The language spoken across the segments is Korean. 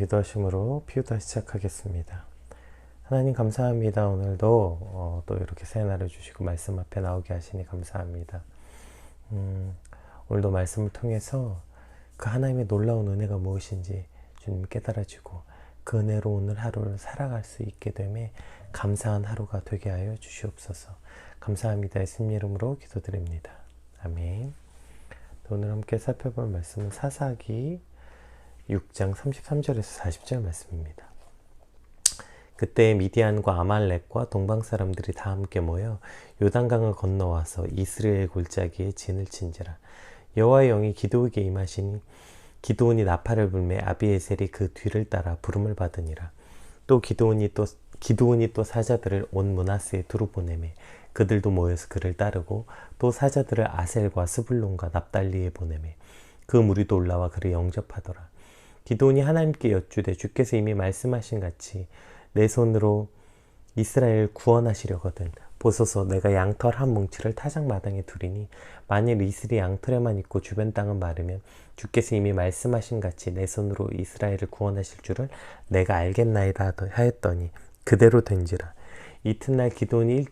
기도하심으로 피우다 시작하겠습니다. 하나님 감사합니다. 오늘도 또 이렇게 새 날을 주시고 말씀 앞에 나오게 하시니 감사합니다. 오늘도 말씀을 통해서 그 하나님의 놀라운 은혜가 무엇인지 주님 깨달아지고 그 은혜로 오늘 하루를 살아갈 수 있게 됨에 감사한 하루가 되게 하여 주시옵소서. 감사합니다. 예수님 이름으로 기도드립니다. 아멘. 오늘 함께 살펴볼 말씀은 사사기 6장 33절에서 40절 말씀입니다. 그때 미디안과 아말렉과 동방 사람들이 다 함께 모여 요단강을 건너와서 이스라엘 골짜기에 진을 친지라. 여호와의 영이 기드온에게 임하시니 기드온이 나팔을 불매 아비에셀이 그 뒤를 따라 부름을 받으니라. 또 기드온이 또 사자들을 온 므낫세에 두루 보내매 그들도 모여서 그를 따르고 또 사자들을 아셀과 스불론과 납달리에 보내매 그 무리도 올라와 그를 영접하더라. 기드온이 하나님께 여쭈되 주께서 이미 말씀하신 같이 내 손으로 이스라엘 구원하시려거든 보소서 내가 양털 한 뭉치를 타작마당에 두리니 만일 이슬이 양털에만 있고 주변 땅은 마르면 주께서 이미 말씀하신 같이 내 손으로 이스라엘을 구원하실 줄을 내가 알겠나이다 하였더니 그대로 된지라. 이튿날 기드온이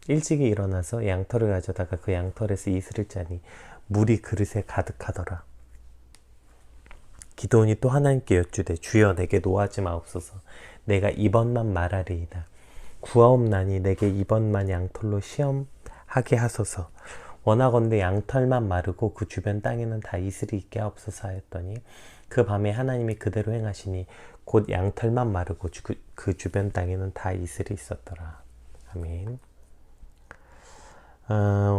일찍이 일어나서 양털을 가져다가 그 양털에서 이슬을 짜니 물이 그릇에 가득하더라. 기드온이 또 하나님께 여쭈되 주여 내게 노하지 마옵소서. 내가 이번만 말하리이다. 구하옵나니 내게 이번만 양털로 시험하게 하소서. 원하건대 양털만 마르고 그 주변 땅에는 다 이슬이 있게 하옵소서 하였더니 그 밤에 하나님이 그대로 행하시니 곧 양털만 마르고 그 주변 땅에는 다 이슬이 있었더라. 아멘.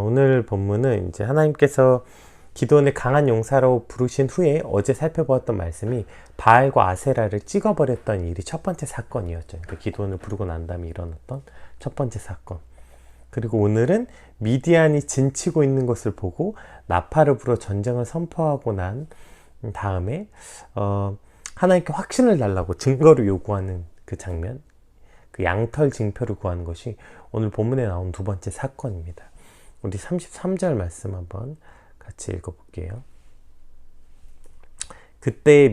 오늘 본문은 이제 하나님께서 기드온을 강한 용사로 부르신 후에 어제 살펴보았던 말씀이 바알과 아세라를 찍어버렸던 일이 첫 번째 사건이었죠. 그러니까 기드온을 부르고 난 다음에 일어났던 첫 번째 사건. 그리고 오늘은 미디안이 진치고 있는 것을 보고 나팔을 불어 전쟁을 선포하고 난 다음에 하나님께 확신을 달라고 증거를 요구하는 그 장면, 그 양털 징표를 구하는 것이 오늘 본문에 나온 두 번째 사건입니다. 우리 33절 말씀 한번 같이 읽어볼게요. 그때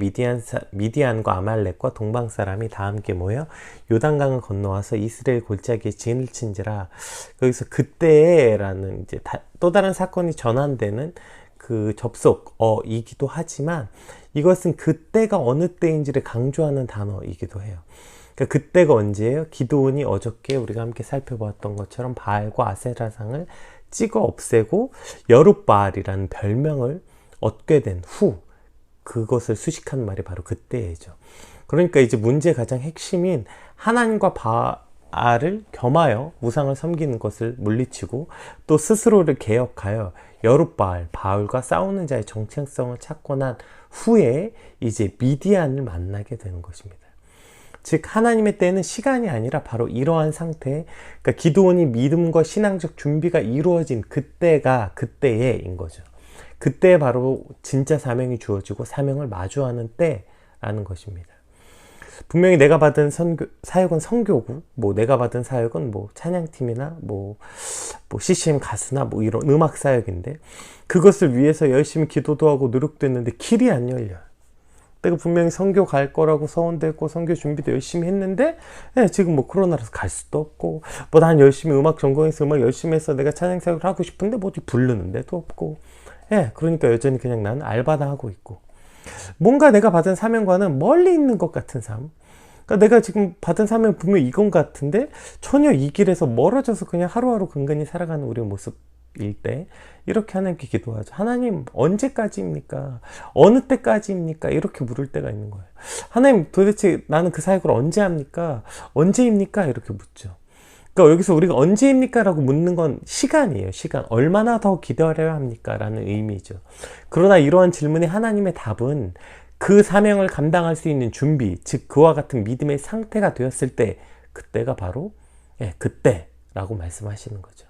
미디안과 아말렉과 동방 사람이 다 함께 모여 요단강을 건너와서 이스라엘 골짜기에 진을 친지라. 여기서 그때라는 이제 또 다른 사건이 전환되는 그 접속이기도 하지만 이것은 그때가 어느 때인지를 강조하는 단어이기도 해요. 그러니까 그때가 언제예요? 기드온이 어저께 우리가 함께 살펴보았던 것처럼 바알과 아세라상을 찍어 없애고 여룻바알이라는 별명을 얻게 된 후, 그것을 수식한 말이 바로 그때이죠. 그러니까 이제 문제의 가장 핵심인 하나님과 바알을 겸하여 우상을 섬기는 것을 물리치고 또 스스로를 개혁하여 여룻바알, 바알과 싸우는 자의 정체성을 찾고 난 후에 이제 미디안을 만나게 되는 것입니다. 즉 하나님의 때는 시간이 아니라 바로 이러한 상태, 그러니까 기드온이 믿음과 신앙적 준비가 이루어진 그때인 거죠. 그때 바로 진짜 사명이 주어지고 사명을 마주하는 때라는 것입니다. 분명히 내가 받은 사역은 선교고, 내가 받은 사역은 찬양팀이나 CCM 가수나 이런 음악 사역인데 그것을 위해서 열심히 기도도 하고 노력도 했는데 길이 안 열려요. 내가 분명히 선교 갈 거라고 서원도 했고 선교 준비도 열심히 했는데 지금 코로나라서 갈 수도 없고 난 열심히 음악 전공해서 음악 열심히 해서 내가 찬양 사역을 하고 싶은데 어디 부르는 데도 없고 그러니까 여전히 그냥 난 알바나 하고 있고 뭔가 내가 받은 사명과는 멀리 있는 것 같은 삶. 그러니까 내가 지금 받은 사명 분명히 이건 같은데 전혀 이 길에서 멀어져서 그냥 하루하루 근근히 살아가는 우리의 모습일 때 이렇게 하나님께 기도하죠. 하나님 언제까지입니까? 어느 때까지입니까? 이렇게 물을 때가 있는 거예요. 하나님 도대체 나는 그 사역을 언제 합니까? 언제입니까? 이렇게 묻죠. 그러니까 여기서 우리가 언제입니까? 라고 묻는 건 시간이에요. 시간. 얼마나 더 기다려야 합니까? 라는 의미죠. 그러나 이러한 질문에 하나님의 답은 그 사명을 감당할 수 있는 준비, 즉 그와 같은 믿음의 상태가 되었을 때 그때가 바로 그때라고 말씀하시는 거죠.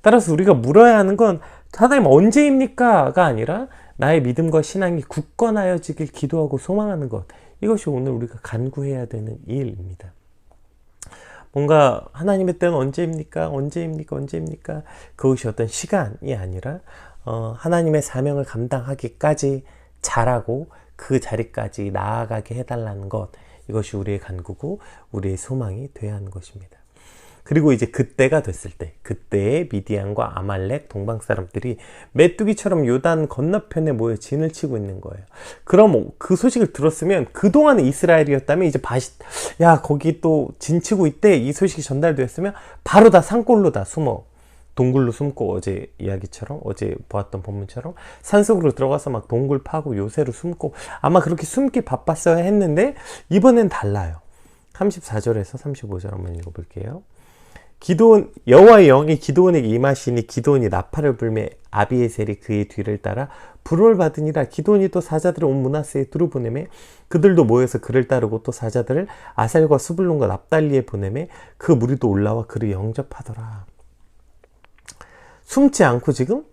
따라서 우리가 물어야 하는 건 하나님 언제입니까?가 아니라 나의 믿음과 신앙이 굳건하여지길 기도하고 소망하는 것. 이것이 오늘 우리가 간구해야 되는 일입니다. 뭔가 하나님의 때는 언제입니까? 그것이 어떤 시간이 아니라 하나님의 사명을 감당하기까지 잘하고 그 자리까지 나아가게 해달라는 것, 이것이 우리의 간구고 우리의 소망이 되어야 하는 것입니다. 그리고 이제 그때가 됐을 때, 그때의 미디안과 아말렉 동방 사람들이 메뚜기처럼 요단 건너편에 모여 진을 치고 있는 거예요. 그럼 그 소식을 들었으면 그동안의 이스라엘이었다면 이제 야 거기 또 진 치고 있대, 이 소식이 전달되었으면 바로 다 산골로 다 숨어 동굴로 숨고, 어제 이야기처럼, 어제 보았던 본문처럼 산속으로 들어가서 막 동굴 파고 요새로 숨고, 아마 그렇게 숨기 바빴어야 했는데 이번엔 달라요. 34절에서 35절 한번 읽어볼게요. 여호와의 영이 기드온에게 임하시니 기드온이 나팔을 불매 아비에셀이 그의 뒤를 따라 부름을 받으니라. 기드온이 또 사자들을 온 므낫세에 두루 보내매 그들도 모여서 그를 따르고 또 사자들을 아셀과 스불론과 납달리에 보내매 그 무리도 올라와 그를 영접하더라. 숨지 않고 지금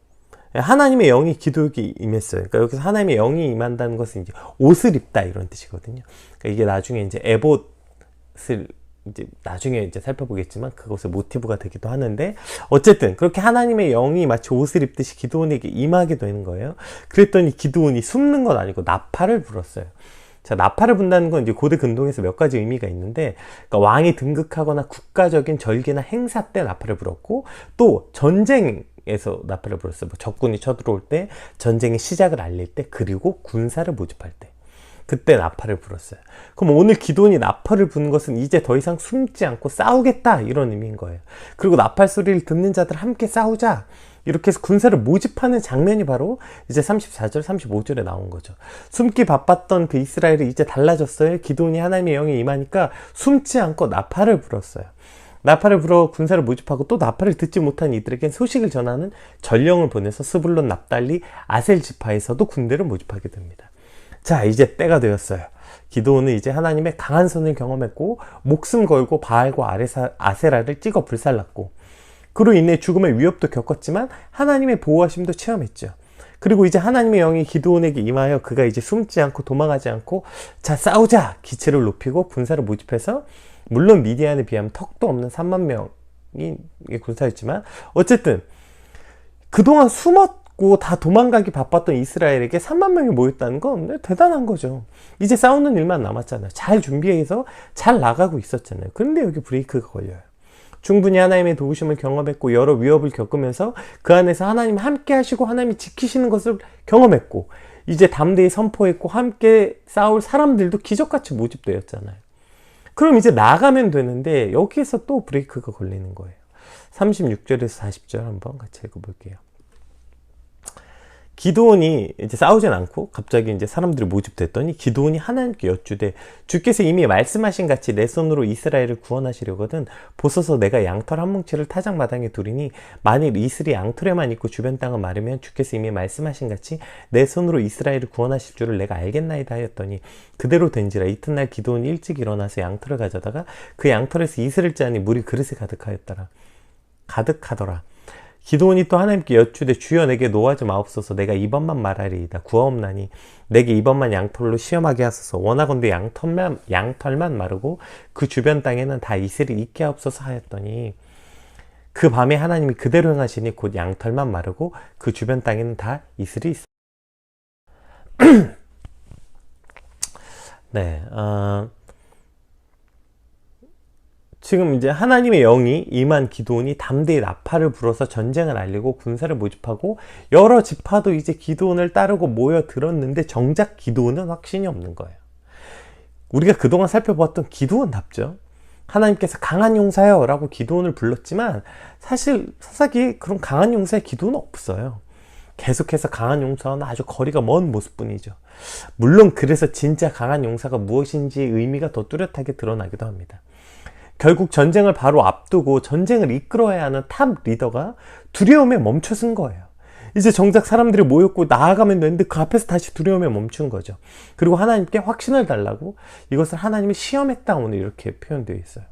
하나님의 영이 기드온에게 임했어요. 그러니까 여기서 하나님의 영이 임한다는 것은 이제 옷을 입다 이런 뜻이거든요. 그러니까 이게 나중에 이제 에봇을 이제 나중에 이제 살펴보겠지만 그것의 모티브가 되기도 하는데, 어쨌든 그렇게 하나님의 영이 마치 옷을 입듯이 기드온에게 임하게 되는 거예요. 그랬더니 기드온이 숨는 건 아니고 나팔을 불었어요. 자, 나팔을 분다는 건 이제 고대 근동에서 몇 가지 의미가 있는데, 그러니까 왕이 등극하거나 국가적인 절기나 행사 때 나팔을 불었고, 또 전쟁에서 나팔을 불었어요. 뭐 적군이 쳐들어올 때, 전쟁의 시작을 알릴 때, 그리고 군사를 모집할 때, 그때 나팔을 불었어요. 그럼 오늘 기드온이 나팔을 부는 것은 이제 더 이상 숨지 않고 싸우겠다, 이런 의미인 거예요. 그리고 나팔 소리를 듣는 자들 함께 싸우자, 이렇게 해서 군사를 모집하는 장면이 바로 이제 34절, 35절에 나온 거죠. 숨기 바빴던 그 이스라엘이 이제 달라졌어요. 기드온이 하나님의 영이 임하니까 숨지 않고 나팔을 불었어요. 나팔을 불어 군사를 모집하고, 또 나팔을 듣지 못한 이들에겐 소식을 전하는 전령을 보내서 스불론, 납달리, 아셀 지파에서도 군대를 모집하게 됩니다. 자, 이제 때가 되었어요. 기드온은 이제 하나님의 강한 손을 경험했고, 목숨 걸고 바알과 아세라를 찍어 불살랐고, 그로 인해 죽음의 위협도 겪었지만 하나님의 보호하심도 체험했죠. 그리고 이제 하나님의 영이 기드온에게 임하여 그가 이제 숨지 않고 도망하지 않고, 자 싸우자, 기체를 높이고 군사를 모집해서, 물론 미디안에 비하면 턱도 없는 3만 명이 군사였지만 어쨌든 그동안 숨었고 다 도망가기 바빴던 이스라엘에게 3만 명이 모였다는 건 대단한 거죠. 이제 싸우는 일만 남았잖아요. 잘 준비해서 잘 나가고 있었잖아요. 그런데 여기 브레이크가 걸려요. 충분히 하나님의 도우심을 경험했고, 여러 위협을 겪으면서 그 안에서 하나님 함께 하시고 하나님이 지키시는 것을 경험했고, 이제 담대히 선포했고 함께 싸울 사람들도 기적같이 모집되었잖아요. 그럼 이제 나가면 되는데 여기에서 또 브레이크가 걸리는 거예요. 36절에서 40절 한번 같이 읽어볼게요. 기드온이 이제 싸우진 않고 갑자기 이제 사람들이 모집됐더니 기드온이 하나님께 여쭈되, 주께서 이미 말씀하신 같이 내 손으로 이스라엘을 구원하시려거든 보소서, 내가 양털 한 뭉치를 타작마당에 두리니 만일 이슬이 양털에만 있고 주변 땅은 마르면 주께서 이미 말씀하신 같이 내 손으로 이스라엘을 구원하실 줄을 내가 알겠나이다 하였더니 그대로 된지라. 이튿날 기드온이 일찍 일어나서 양털을 가져다가 그 양털에서 이슬을 짜니 물이 그릇에 가득하더라. 기드온이 또 하나님께 여쭈되, 주여 내게 노하지 마옵소서. 내가 이번만 말하리이다. 구하옵나니 내게 이번만 양털로 시험하게 하소서. 원하건대 양털만 마르고 그 주변 땅에는 다 이슬이 있게 하옵소서 하였더니, 그 밤에 하나님이 그대로 행하시니 곧 양털만 마르고 그 주변 땅에는 다 이슬이 있어. 네, 지금 이제 하나님의 영이 임한 기드온이 담대히 나팔을 불어서 전쟁을 알리고 군사를 모집하고, 여러 지파도 이제 기드온을 따르고 모여들었는데 정작 기드온은 확신이 없는 거예요. 우리가 그동안 살펴보았던 기드온답죠. 하나님께서 강한 용사요 라고 기드온을 불렀지만 사실 사사기에 그런 강한 용사의 기드온은 없어요. 계속해서 강한 용사와는 아주 거리가 먼 모습뿐이죠. 물론 그래서 진짜 강한 용사가 무엇인지의 의미가 더 뚜렷하게 드러나기도 합니다. 결국 전쟁을 바로 앞두고 전쟁을 이끌어야 하는 탑 리더가 두려움에 멈춰선 거예요. 이제 정작 사람들이 모였고 나아가면 되는데 그 앞에서 다시 두려움에 멈춘 거죠. 그리고 하나님께 확신을 달라고, 이것을 하나님이 시험했다, 오늘 이렇게 표현되어 있어요.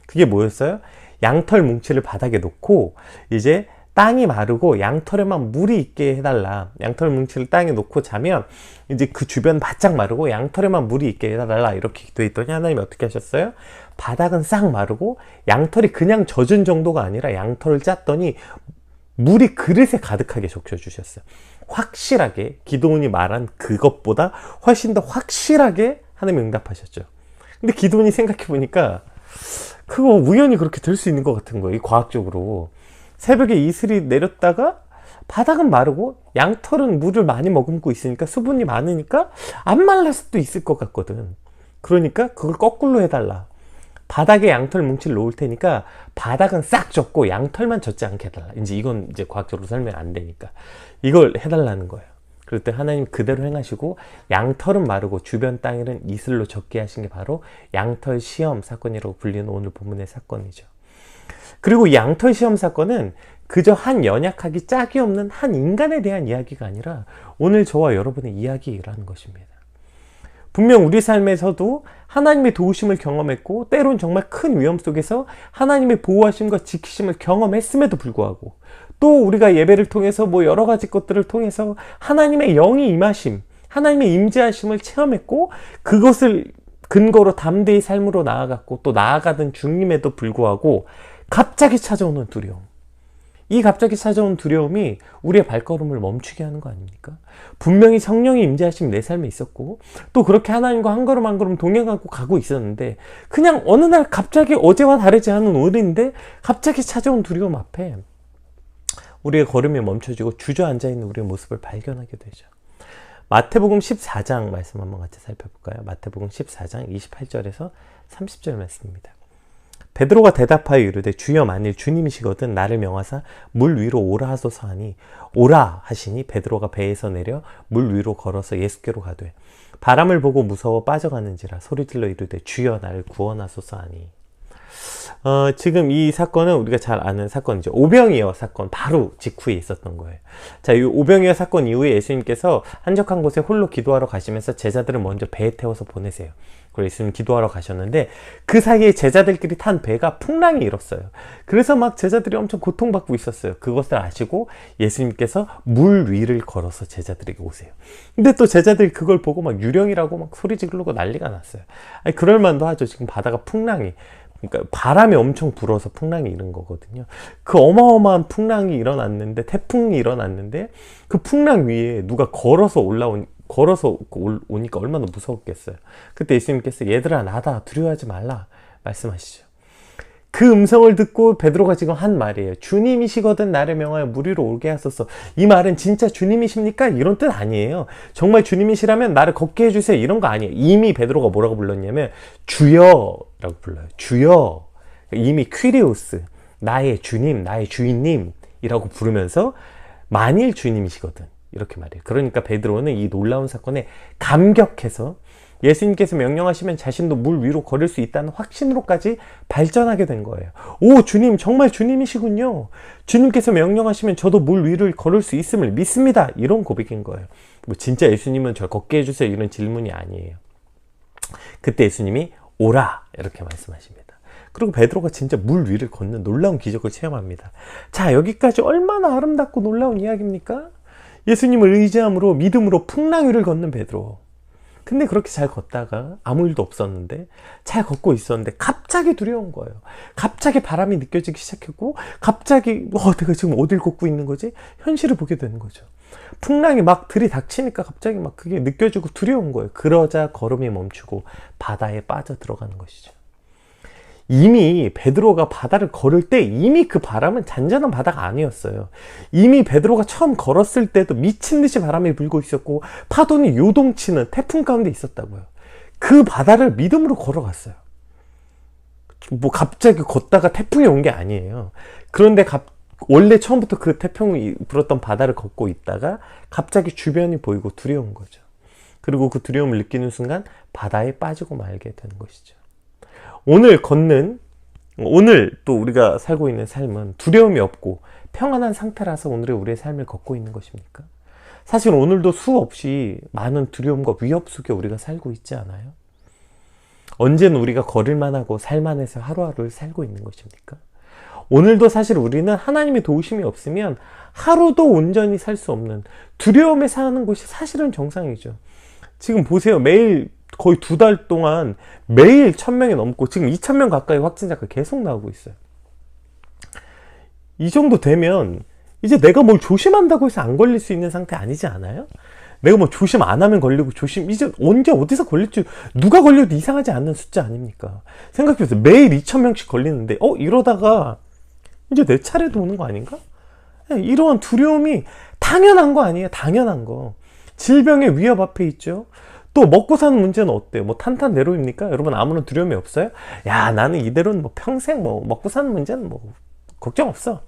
그게 뭐였어요? 양털 뭉치를 바닥에 놓고 이제 땅이 마르고 양털에만 물이 있게 해달라. 양털 뭉치를 땅에 놓고 자면 이제 그 주변 바짝 마르고 양털에만 물이 있게 해달라, 이렇게 기도해 있더니 하나님이 어떻게 하셨어요? 바닥은 싹 마르고 양털이 그냥 젖은 정도가 아니라 양털을 짰더니 물이 그릇에 가득하게 적셔주셨어요. 확실하게 기도원이 말한 그것보다 훨씬 더 확실하게 하나님이 응답하셨죠. 근데 기도원이 생각해 보니까 그거 우연히 그렇게 될 수 있는 것 같은 거예요. 과학적으로. 새벽에 이슬이 내렸다가 바닥은 마르고 양털은 물을 많이 머금고 있으니까 수분이 많으니까 안 말랄 수도 있을 것 같거든. 그러니까 그걸 거꾸로 해달라. 바닥에 양털 뭉치를 놓을 테니까 바닥은 싹 젖고 양털만 젖지 않게 해달라. 이제 이건 이제 과학적으로 설명 안 되니까 이걸 해달라는 거예요. 그럴 때 하나님 그대로 행하시고 양털은 마르고 주변 땅에는 이슬로 젖게 하신 게 바로 양털 시험 사건이라고 불리는 오늘 본문의 사건이죠. 그리고 이 양털 시험 사건은 그저 한 연약하기 짝이 없는 한 인간에 대한 이야기가 아니라 오늘 저와 여러분의 이야기라는 것입니다. 분명 우리 삶에서도 하나님의 도우심을 경험했고 때론 정말 큰 위험 속에서 하나님의 보호하심과 지키심을 경험했음에도 불구하고 또 우리가 예배를 통해서 뭐 여러 가지 것들을 통해서 하나님의 영이 임하심, 하나님의 임재하심을 체험했고 그것을 근거로 담대히 삶으로 나아갔고 또 나아가던 중임에도 불구하고 갑자기 찾아오는 두려움. 이 갑자기 찾아온 두려움이 우리의 발걸음을 멈추게 하는 거 아닙니까? 분명히 성령의 임재하심이 내 삶에 있었고 또 그렇게 하나님과 한 걸음 한 걸음 동행하고 가고 있었는데 그냥 어느 날 갑자기 어제와 다르지 않은 오늘인데 갑자기 찾아온 두려움 앞에 우리의 걸음이 멈춰지고 주저앉아 있는 우리의 모습을 발견하게 되죠. 마태복음 14장 말씀 한번 같이 살펴볼까요? 마태복음 14장 28절에서 30절 말씀입니다. 베드로가 대답하여 이르되 주여 만일 주님이시거든 나를 명하사 물 위로 오라 하소서 하니 오라 하시니 베드로가 배에서 내려 물 위로 걸어서 예수께로 가되 바람을 보고 무서워 빠져가는지라 소리질러 이르되 주여 나를 구원하소서 하니 지금 이 사건은 우리가 잘 아는 사건이죠. 오병이어 사건 바로 직후에 있었던 거예요. 자, 이 오병이어 사건 이후에 예수님께서 한적한 곳에 홀로 기도하러 가시면서 제자들을 먼저 배에 태워서 보내세요. 그래서 예수님 기도하러 가셨는데 그 사이에 제자들끼리 탄 배가 풍랑이 일었어요. 그래서 막 제자들이 엄청 고통받고 있었어요. 그것을 아시고 예수님께서 물 위를 걸어서 제자들에게 오세요. 근데 또 제자들이 그걸 보고 막 유령이라고 막 소리 지르고 난리가 났어요. 아니, 그럴만도 하죠. 지금 바다가 풍랑이 그러니까 바람이 엄청 불어서 풍랑이 일은 거거든요. 그 어마어마한 풍랑이 일어났는데 태풍이 일어났는데 그 풍랑 위에 누가 걸어서 오니까 얼마나 무서웠겠어요. 그때 예수님께서 얘들아 나다 두려워하지 말라 말씀하시죠. 그 음성을 듣고 베드로가 지금 한 말이에요. 주님이시거든 나를 명하여 물 위로 오게 하소서. 이 말은 진짜 주님이십니까? 이런 뜻 아니에요. 정말 주님이시라면 나를 걷게 해주세요. 이런 거 아니에요. 이미 베드로가 뭐라고 불렀냐면 주여라고 불러요. 주여. 이미 퀴리오스 나의 주님 나의 주인님이라고 부르면서 만일 주님이시거든 이렇게 말해요. 그러니까 베드로는 이 놀라운 사건에 감격해서 예수님께서 명령하시면 자신도 물 위로 걸을 수 있다는 확신으로까지 발전하게 된 거예요. 오, 주님, 정말 주님이시군요. 주님께서 명령하시면 저도 물 위를 걸을 수 있음을 믿습니다. 이런 고백인 거예요. 뭐 진짜 예수님은 저 걷게 해주세요. 이런 질문이 아니에요. 그때 예수님이 오라 이렇게 말씀하십니다. 그리고 베드로가 진짜 물 위를 걷는 놀라운 기적을 체험합니다. 자, 여기까지 얼마나 아름답고 놀라운 이야기입니까? 예수님을 의지함으로 믿음으로 풍랑 위를 걷는 베드로. 근데 그렇게 잘 걷다가 아무 일도 없었는데 잘 걷고 있었는데 갑자기 두려운 거예요. 갑자기 바람이 느껴지기 시작했고 갑자기 내가 지금 어딜 걷고 있는 거지? 현실을 보게 되는 거죠. 풍랑이 막 들이닥치니까 갑자기 막 그게 느껴지고 두려운 거예요. 그러자 걸음이 멈추고 바다에 빠져 들어가는 것이죠. 이미 베드로가 바다를 걸을 때 이미 그 바람은 잔잔한 바다가 아니었어요. 이미 베드로가 처음 걸었을 때도 미친 듯이 바람이 불고 있었고 파도는 요동치는 태풍 가운데 있었다고요. 그 바다를 믿음으로 걸어갔어요. 뭐 갑자기 걷다가 태풍이 온 게 아니에요. 그런데 원래 처음부터 그 태풍이 불었던 바다를 걷고 있다가 갑자기 주변이 보이고 두려운 거죠. 그리고 그 두려움을 느끼는 순간 바다에 빠지고 말게 되는 것이죠. 오늘 또 우리가 살고 있는 삶은 두려움이 없고 평안한 상태라서 오늘의 우리의 삶을 걷고 있는 것입니까? 사실 오늘도 수없이 많은 두려움과 위협 속에 우리가 살고 있지 않아요? 언제는 우리가 걸을만 하고 살만해서 하루하루를 살고 있는 것입니까? 오늘도 사실 우리는 하나님의 도우심이 없으면 하루도 온전히 살 수 없는 두려움에 사는 것이 사실은 정상이죠. 지금 보세요. 매일 거의 2달 동안 매일 1000명이 넘고 지금 2000명 가까이 확진자가 계속 나오고 있어요. 이 정도 되면 이제 내가 뭘 조심한다고 해서 안 걸릴 수 있는 상태 아니지 않아요? 내가 뭐 조심 안 하면 걸리고 이제 언제 어디서 걸릴지 누가 걸려도 이상하지 않는 숫자 아닙니까? 생각해보세요. 매일 2,000명씩 걸리는데 이러다가 이제 내 차례도 오는 거 아닌가? 이러한 두려움이 당연한 거 아니에요? 당연한 거. 질병의 위협 앞에 있죠. 또 먹고 사는 문제는 어때요? 뭐 탄탄대로입니까? 여러분 아무런 두려움이 없어요? 야, 나는 이대로는 뭐 평생 뭐 먹고 사는 문제는 뭐 걱정 없어.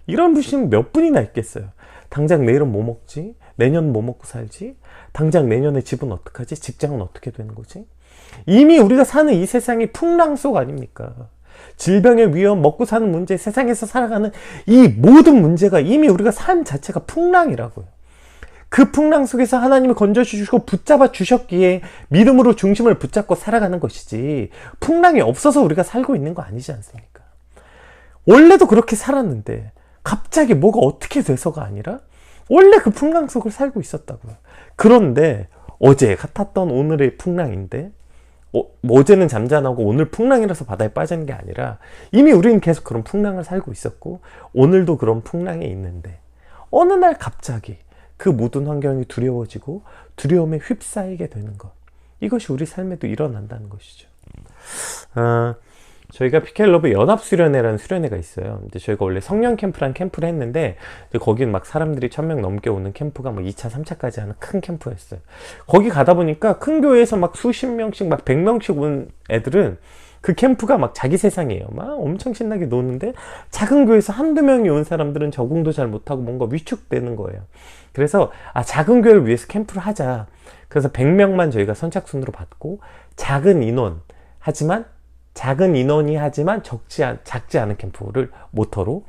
이런 분이 몇 분이나 있겠어요. 당장 내일은 뭐 먹지? 내년 뭐 먹고 살지? 당장 내년에 집은 어떡하지? 직장은 어떻게 되는 거지? 이미 우리가 사는 이 세상이 풍랑 속 아닙니까? 질병의 위험, 먹고 사는 문제, 세상에서 살아가는 이 모든 문제가 이미 우리가 삶 자체가 풍랑이라고요. 그 풍랑 속에서 하나님이 건져주시고 붙잡아 주셨기에 믿음으로 중심을 붙잡고 살아가는 것이지, 풍랑이 없어서 우리가 살고 있는 거 아니지 않습니까? 원래도 그렇게 살았는데 갑자기 뭐가 어떻게 돼서가 아니라 원래 그 풍랑 속을 살고 있었다고요. 그런데 어제 같았던 오늘의 풍랑인데 어제는 잠잠하고 오늘 풍랑이라서 바다에 빠지는 게 아니라 이미 우리는 계속 그런 풍랑을 살고 있었고 오늘도 그런 풍랑에 있는데 어느 날 갑자기 그 모든 환경이 두려워지고 두려움에 휩싸이게 되는 것, 이것이 우리 삶에도 일어난다는 것이죠. 저희가 피켈러브 연합수련회라는 수련회가 있어요. 이제 저희가 원래 성령 캠프라는 캠프를 했는데 거기는 막 사람들이 1,000명 넘게 오는 캠프가 뭐 2차, 3차까지 하는 큰 캠프였어요. 거기 가다 보니까 큰 교회에서 막 수십 명씩 막 100명씩 온 애들은 그 캠프가 막 자기 세상이에요. 막 엄청 신나게 노는데 작은 교회에서 한두 명이 온 사람들은 적응도 잘 못하고 뭔가 위축되는 거예요. 그래서 작은 교회를 위해서 캠프를 하자. 그래서 100명만 저희가 선착순으로 받고 작은 인원이 하지만 작지 않은 캠프를 모토로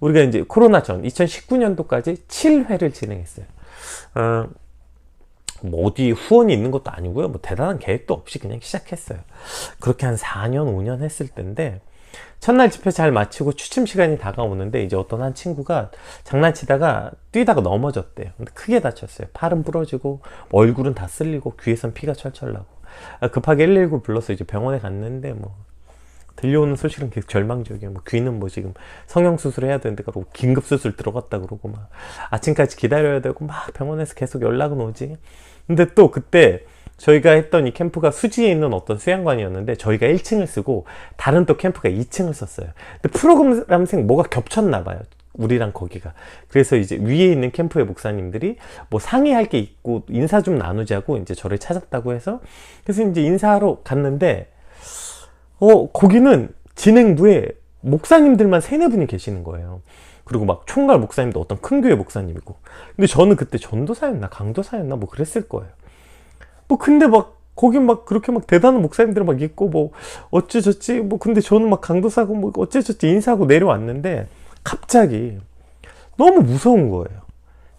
우리가 이제 코로나 전 2019년도까지 7회를 진행했어요. 뭐 어디 후원이 있는 것도 아니고요. 뭐 대단한 계획도 없이 그냥 시작했어요. 그렇게 한 4년, 5년 했을 텐데 첫날 집회 잘 마치고 취침 시간이 다가오는데 이제 어떤 한 친구가 장난치다가 뛰다가 넘어졌대요. 근데 크게 다쳤어요. 팔은 부러지고 얼굴은 다 쓸리고 귀에선 피가 철철 나고 급하게 119 불러서 이제 병원에 갔는데 뭐 들려오는 소식은 계속 절망적이에요. 뭐 귀는 뭐 지금 성형수술 해야 되는데 그러고 긴급수술 들어갔다 그러고 막 아침까지 기다려야 되고 막 병원에서 계속 연락은 오지. 근데 또 그때 저희가 했던 이 캠프가 수지에 있는 어떤 수양관이었는데 저희가 1층을 쓰고 다른 또 캠프가 2층을 썼어요. 근데 프로그램상 뭐가 겹쳤나 봐요. 우리랑 거기가. 그래서 이제 위에 있는 캠프의 목사님들이 뭐 상의할 게 있고 인사 좀 나누자고 이제 저를 찾았다고 해서 그래서 이제 인사하러 갔는데 거기는 진행부에 목사님들만 3-4분이 계시는 거예요. 그리고 막 총괄 목사님도 어떤 큰 교회 목사님이고. 근데 저는 그때 전도사였나 강도사였나 뭐 그랬을 거예요. 뭐 근데 막 거기 막 그렇게 막 대단한 목사님들 막 있고 뭐 어째저째 뭐 근데 저는 막 강도사고 뭐 어째저째 인사하고 내려왔는데 갑자기 너무 무서운 거예요.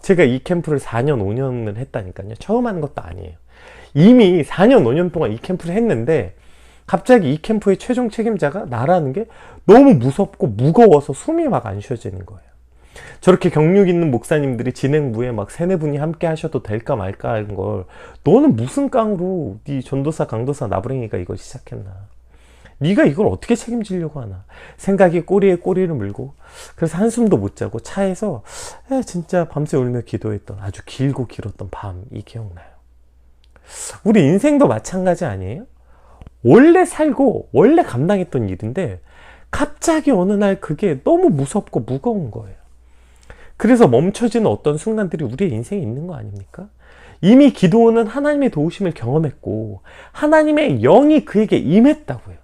제가 이 캠프를 4년, 5년을 했다니까요. 처음 하는 것도 아니에요. 이미 4년, 5년 동안 이 캠프를 했는데 갑자기 이 캠프의 최종 책임자가 나라는 게 너무 무섭고 무거워서 숨이 막 안 쉬어지는 거예요. 저렇게 경력 있는 목사님들이 진행부에 막 3-4분이 함께 하셔도 될까 말까 하는 걸 너는 무슨 깡으로 네 전도사, 강도사, 나부랭이가 이걸 시작했나. 네가 이걸 어떻게 책임지려고 하나. 생각이 꼬리에 꼬리를 물고 그래서 한숨도 못 자고 차에서 진짜 밤새 울며 기도했던 아주 길고 길었던 밤이 기억나요. 우리 인생도 마찬가지 아니에요? 원래 살고 원래 감당했던 일인데 갑자기 어느 날 그게 너무 무섭고 무거운 거예요. 그래서 멈춰지는 어떤 순간들이 우리의 인생에 있는 거 아닙니까? 이미 기도원은 하나님의 도우심을 경험했고 하나님의 영이 그에게 임했다고요.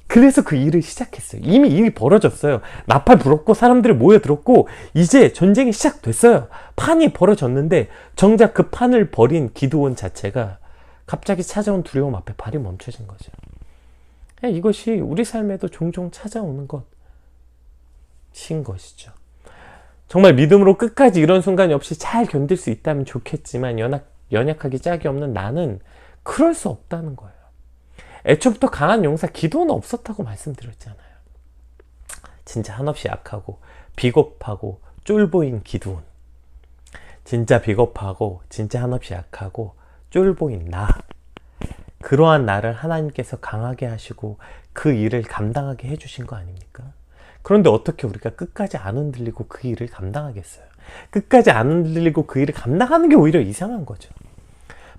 그래서 그 일을 시작했어요. 이미 일이 벌어졌어요. 나팔 불었고 사람들이 모여들었고 이제 전쟁이 시작됐어요. 판이 벌어졌는데 정작 그 판을 벌인 기도원 자체가 갑자기 찾아온 두려움 앞에 발이 멈춰진 거죠. 이것이 우리 삶에도 종종 찾아오는 것인 것이죠. 정말 믿음으로 끝까지 이런 순간이 없이 잘 견딜 수 있다면 좋겠지만 연약하기 짝이 없는 나는 그럴 수 없다는 거예요. 애초부터 강한 용사 기도는 없었다고 말씀드렸잖아요. 진짜 한없이 약하고 비겁하고 쫄보인 기도원. 진짜 비겁하고 진짜 한없이 약하고 쫄보인 나. 그러한 나를 하나님께서 강하게 하시고 그 일을 감당하게 해주신 거 아닙니까? 그런데 어떻게 우리가 끝까지 안 흔들리고 그 일을 감당하겠어요? 끝까지 안 흔들리고 그 일을 감당하는 게 오히려 이상한 거죠.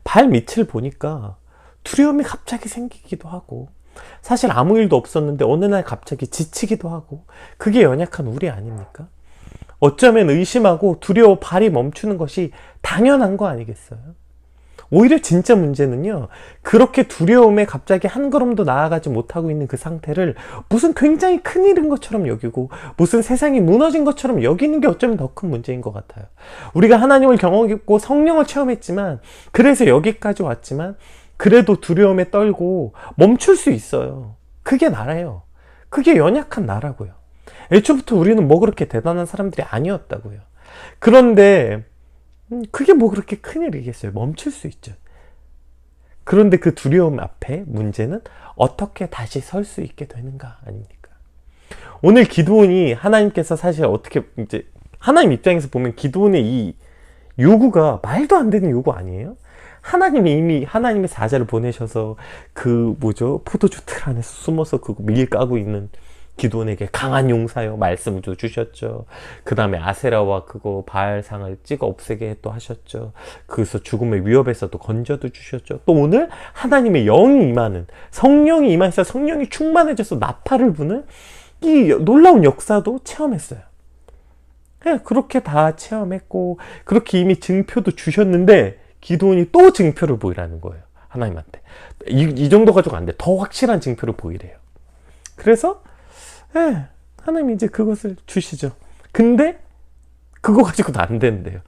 발 밑을 보니까 두려움이 갑자기 생기기도 하고, 사실 아무 일도 없었는데 어느 날 갑자기 지치기도 하고, 그게 연약한 우리 아닙니까? 어쩌면 의심하고 두려워 발이 멈추는 것이 당연한 거 아니겠어요? 오히려 진짜 문제는요, 그렇게 두려움에 갑자기 한 걸음도 나아가지 못하고 있는 그 상태를 무슨 굉장히 큰일인 것처럼 여기고, 무슨 세상이 무너진 것처럼 여기는 게 어쩌면 더 큰 문제인 것 같아요. 우리가 하나님을 경험했고 성령을 체험했지만, 그래서 여기까지 왔지만, 그래도 두려움에 떨고 멈출 수 있어요. 그게 나라예요. 그게 연약한 나라고요. 애초부터 우리는 뭐 그렇게 대단한 사람들이 아니었다고요. 그런데 그게 뭐 그렇게 큰일이겠어요. 멈출 수 있죠. 그런데 그 두려움 앞에 문제는 어떻게 다시 설 수 있게 되는가 아닙니까? 오늘 기드온이 하나님께서 사실 어떻게 이제 하나님 입장에서 보면 기드온의 이 요구가 말도 안 되는 요구 아니에요? 하나님이 이미 하나님의 사자를 보내셔서 그 뭐죠? 포도주 틀 안에서 숨어서 그 밀 까고 있는 기드온에게 강한 용사여 말씀도 주셨죠. 그 다음에 아세라와 그거 바알상을 찍어 없애게 또 하셨죠. 그래서 죽음의 위협에서도 건져도 주셨죠. 또 오늘 하나님의 영이 임하는, 성령이 임하셔서 성령이 충만해져서 나팔을 부는 이 놀라운 역사도 체험했어요. 그렇게 다 체험했고, 그렇게 이미 증표도 주셨는데 기드온이 또 증표를 보이라는 거예요. 하나님한테. 이 정도 가지고 안 돼. 더 확실한 증표를 보이래요. 그래서 하나님이 이제 그것을 주시죠. 근데 그거 가지고도 안 된대요.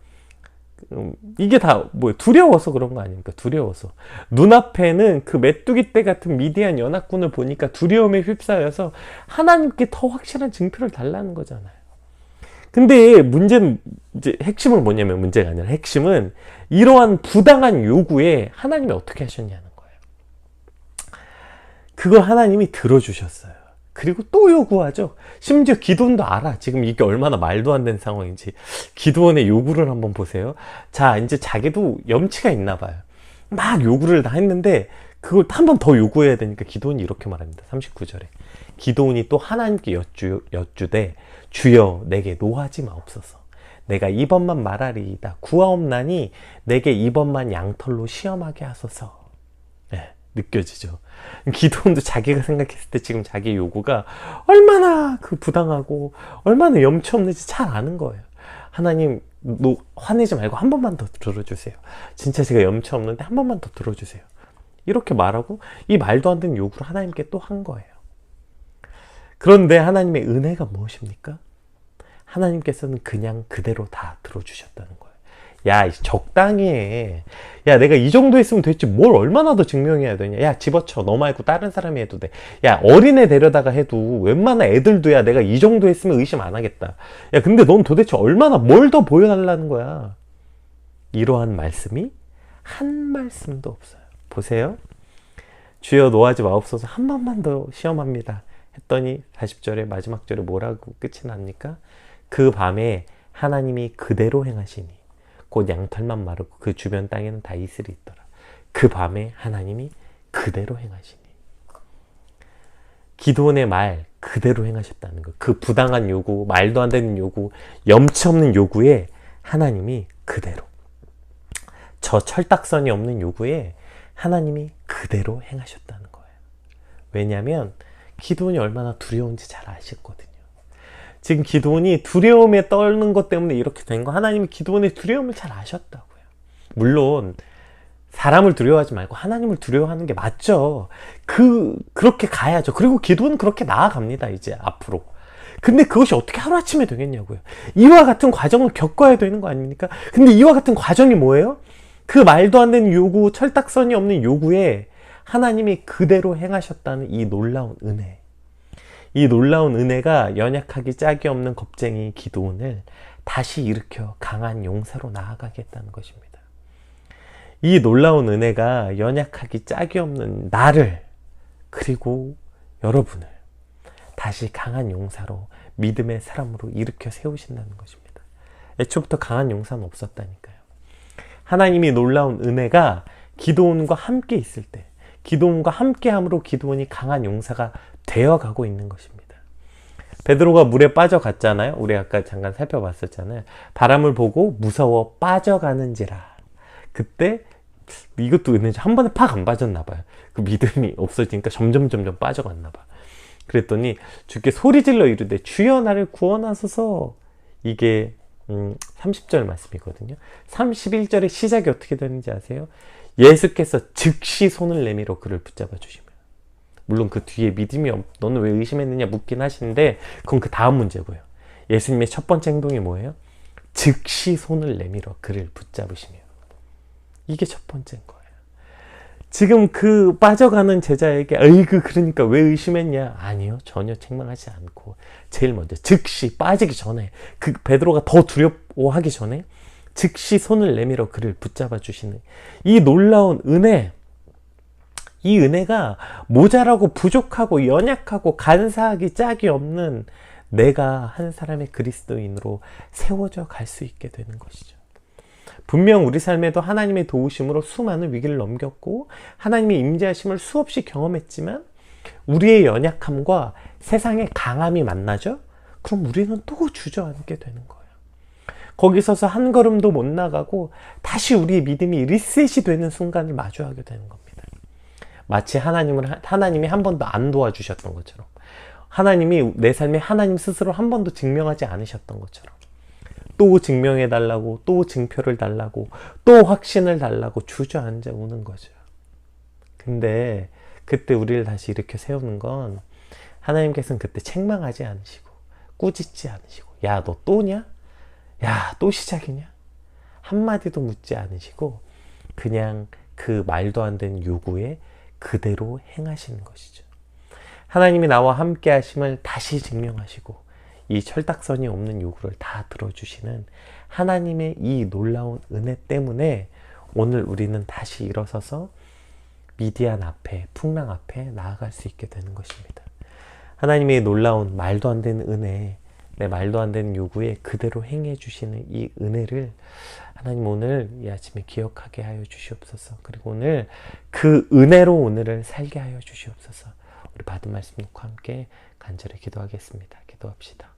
이게 다 뭐 두려워서 그런 거 아닙니까? 두려워서. 눈앞에는 그 메뚜기 떼 같은 미디안 연합군을 보니까 두려움에 휩싸여서 하나님께 더 확실한 증표를 달라는 거잖아요. 근데 문제는 이제 핵심은 뭐냐면, 문제가 아니라 핵심은 이러한 부당한 요구에 하나님이 어떻게 하셨냐는 거예요. 그걸 하나님이 들어주셨어요. 그리고 또 요구하죠. 심지어 기드온도 알아. 지금 이게 얼마나 말도 안 되는 상황인지. 기드온의 요구를 한번 보세요. 자, 이제 자기도 염치가 있나 봐요. 막 요구를 다 했는데 그걸 한 번 더 요구해야 되니까 기드온이 이렇게 말합니다. 39절에. 기드온이 또 하나님께 여쭈되 주여 내게 노하지 마옵소서. 내가 이번만 말하리이다. 구하옵나니 내게 이번만 양털로 시험하게 하소서. 느껴지죠. 기드온도 자기가 생각했을 때 지금 자기 요구가 얼마나 그 부당하고 얼마나 염치 없는지 잘 아는 거예요. 하나님 화내지 말고 한 번만 더 들어주세요. 진짜 제가 염치 없는데 한 번만 더 들어주세요. 이렇게 말하고 이 말도 안 되는 요구를 하나님께 또 한 거예요. 그런데 하나님의 은혜가 무엇입니까? 하나님께서는 그냥 그대로 다 들어주셨다는 거예요. 야, 적당히 해. 야, 내가 이 정도 했으면 됐지 뭘 얼마나 더 증명해야 되냐. 야, 집어쳐. 너 말고 다른 사람이 해도 돼. 야, 어린애 데려다가 해도 웬만한 애들도 야, 내가 이 정도 했으면 의심 안 하겠다. 야, 근데 넌 도대체 얼마나 뭘 더 보여달라는 거야. 이러한 말씀이 한 말씀도 없어요. 보세요. 주여 노하지 마옵소서. 한 번만 더 시험합니다. 했더니 40절에 마지막 절에 뭐라고 끝이 납니까? 그 밤에 하나님이 그대로 행하시니 곧 양털만 마르고 그 주변 땅에는 다 이슬이 있더라. 그 밤에 하나님이 그대로 행하시니. 기드온의 말 그대로 행하셨다는 거. 그 부당한 요구, 말도 안 되는 요구, 염치 없는 요구에 하나님이 그대로, 저 철딱선이 없는 요구에 하나님이 그대로 행하셨다는 거예요. 왜냐하면 기드온이 얼마나 두려운지 잘 아셨거든요. 지금 기드온이 두려움에 떨는 것 때문에 이렇게 된 거, 하나님이 기드온의 두려움을 잘 아셨다고요. 물론 사람을 두려워하지 말고 하나님을 두려워하는 게 맞죠. 그렇게 가야죠. 그리고 기드온은 그렇게 나아갑니다. 이제 앞으로. 근데 그것이 어떻게 하루아침에 되겠냐고요. 이와 같은 과정을 겪어야 되는 거 아닙니까? 근데 이와 같은 과정이 뭐예요? 그 말도 안 되는 요구, 철딱선이 없는 요구에 하나님이 그대로 행하셨다는 이 놀라운 은혜. 이 놀라운 은혜가 연약하기 짝이 없는 겁쟁이 기드온을 다시 일으켜 강한 용사로 나아가게 했다는 것입니다. 이 놀라운 은혜가 연약하기 짝이 없는 나를, 그리고 여러분을 다시 강한 용사로, 믿음의 사람으로 일으켜 세우신다는 것입니다. 애초부터 강한 용사는 없었다니까요. 하나님이 놀라운 은혜가 기드온과 함께 있을 때, 기드온과 함께함으로 기드온이 강한 용사가 되어가고 있는 것입니다. 베드로가 물에 빠져갔잖아요. 우리 아까 잠깐 살펴봤었잖아요. 바람을 보고 무서워 빠져가는지라. 그때 이것도 은혜죠. 한 번에 팍 안 빠졌나 봐요. 그 믿음이 없어지니까 점점 빠져갔나 봐. 그랬더니 주께 소리질러 이르되 주여 나를 구원하소서. 이게 30절 말씀이거든요. 31절의 시작이 어떻게 되는지 아세요? 예수께서 즉시 손을 내밀어 그를 붙잡아 주시며. 물론 그 뒤에 믿음이 너는 왜 의심했느냐 묻긴 하시는데 그건 그 다음 문제고요. 예수님의 첫 번째 행동이 뭐예요? 즉시 손을 내밀어 그를 붙잡으시며. 이게 첫 번째인 거예요. 지금 그 빠져가는 제자에게 어이구 그러니까 왜 의심했냐? 아니요, 전혀 책망하지 않고 제일 먼저 즉시 빠지기 전에 그 베드로가 더 두려워하기 전에 즉시 손을 내밀어 그를 붙잡아 주시는 이 놀라운 은혜. 이 은혜가 모자라고 부족하고 연약하고 간사하기 짝이 없는 내가 한 사람의 그리스도인으로 세워져 갈 수 있게 되는 것이죠. 분명 우리 삶에도 하나님의 도우심으로 수많은 위기를 넘겼고 하나님의 임재하심을 수없이 경험했지만 우리의 연약함과 세상의 강함이 만나죠? 그럼 우리는 또 주저앉게 되는 거예요. 거기 서서 한 걸음도 못 나가고 다시 우리의 믿음이 리셋이 되는 순간을 마주하게 되는 겁니다. 마치 하나님이 한 번도 안 도와주셨던 것처럼, 하나님이 내 삶에 하나님 스스로 한 번도 증명하지 않으셨던 것처럼, 또 증명해 달라고, 또 증표를 달라고, 또 확신을 달라고 주저앉아 오는 거죠. 근데 그때 우리를 다시 일으켜 세우는 건 하나님께서는 그때 책망하지 않으시고 꾸짖지 않으시고 야, 너 또냐? 야, 또 시작이냐? 한마디도 묻지 않으시고 그냥 그 말도 안 되는 요구에 그대로 행하시는 것이죠. 하나님이 나와 함께 하심을 다시 증명하시고 이 철딱선이 없는 요구를 다 들어주시는 하나님의 이 놀라운 은혜 때문에 오늘 우리는 다시 일어서서 미디안 앞에, 풍랑 앞에 나아갈 수 있게 되는 것입니다. 하나님의 놀라운 말도 안 되는 은혜, 내 말도 안 되는 요구에 그대로 행해 주시는 이 은혜를 하나님 오늘 이 아침에 기억하게 하여 주시옵소서. 그리고 오늘 그 은혜로 오늘을 살게 하여 주시옵소서. 우리 받은 말씀 놓고 함께 간절히 기도하겠습니다. 기도합시다.